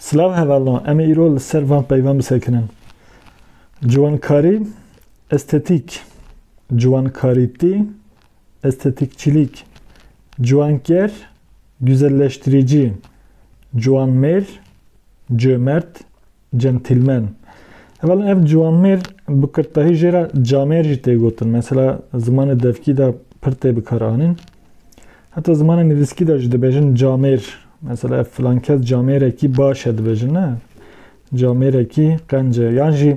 Slav hevalon, em ê îro li ser van peyvan bisekinin. Ciwankarî, estetik, ciwankarîtî, estetikçilik, ciwanker, güzelleştirici, ciwanmêr, cömert, centilmen. Hevalon ev ciwanmêr bi kirtehî jê re camêr jî tê gotin. Mesela zimanê devkî de pir tê bikaranîn. Heta zimanê nivîskî de jî dibêjin camêr. Mesela ev filankes camêrekî baş e dibêjin ne? Camêrekî qence. Yan jî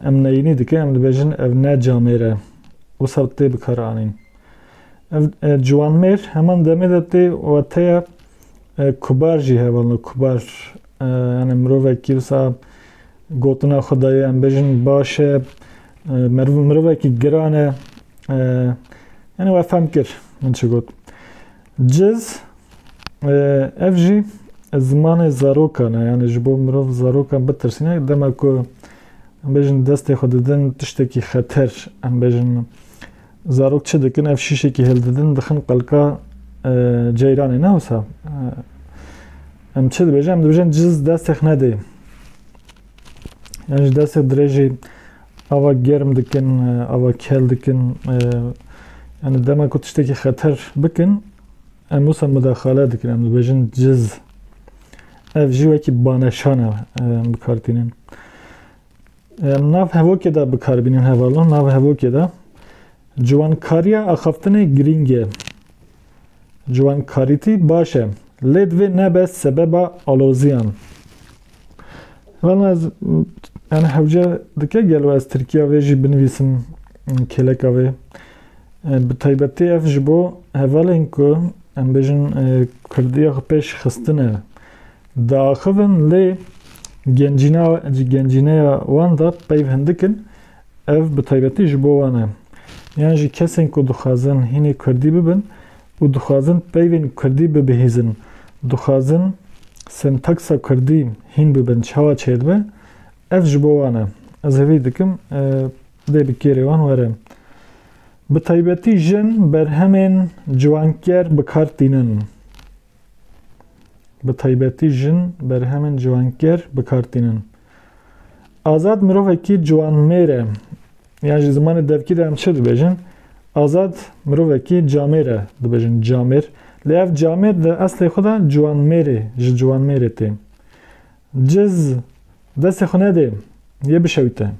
em neyînî dikin em dibêjin ev ne camêr e. Wisa tê bikaranîn. Ev ciwanmêr heman demê de tê wateya kubar jî hevalin kubar. Yani mirovekî wisa gotina Xwedayê em bêjin baş e, mirovekî giran e. Yani we fehm kir min çi got. Ciz ev jî zimanê zarokan e. Yani ji bo mirov zarokan bitirsîne dema ku em bêjin destê xwe didin tiştekî xeter em bêjin zarok çi dikin ev şîşekî hêldidin dixin qelka ceyranê ne wisa em çi dibêjin em dibêjin ciz destek nedê. Yani ji destek dirêjî ava germ dikin, ava kel dikin. Yani dema ku tiştekî xeter bikin em wisa müdaxale dikin em dibêjin ciz. Ev jî wekî baneşan e em bikartînin. Nav hevokê de bikarbînin hevalon. Nav hevokê de ciwankariya axaftinê girîng e. Ciwankarîtî baş e. Lê divê nebe sebeba aloziyan. Hevalon ez yani hewce dike gelo ez Tirkiya vê jî binivîsim kêleka vê. Bi taybetî ev ji bo hevalên ku em bêjin Kurdiya xwe pêş xistin e. Diaxivin lê gencîneya wan de peyv dikin ev bi taybetî ji bo wan e. Yani jî kesên ku dixwazin hînê Kurdî bibin û dixwazin peyvên Kurdî bibihîzin. Dixwazin sentaksa Kurdî hîn bibin çawa çêdibe ev ji bo wan e. Ez hevî dikim dê bi kêrê wan were. Bi taybetî jin berhemên ciwanker bikartînin. Bi taybetî jin berhemên ciwanker bikartînin. Azad mirovekî ciwanmêr e. Yani ji zimanê devkî de em çi dibêjin? Azad mirovekî camêr e dibêjin camêr. Lê ev camêr di eslê xwe de ciwanmêrê ji ciwanmêrê tê. Ciz destê xwe nedê yê bişewite.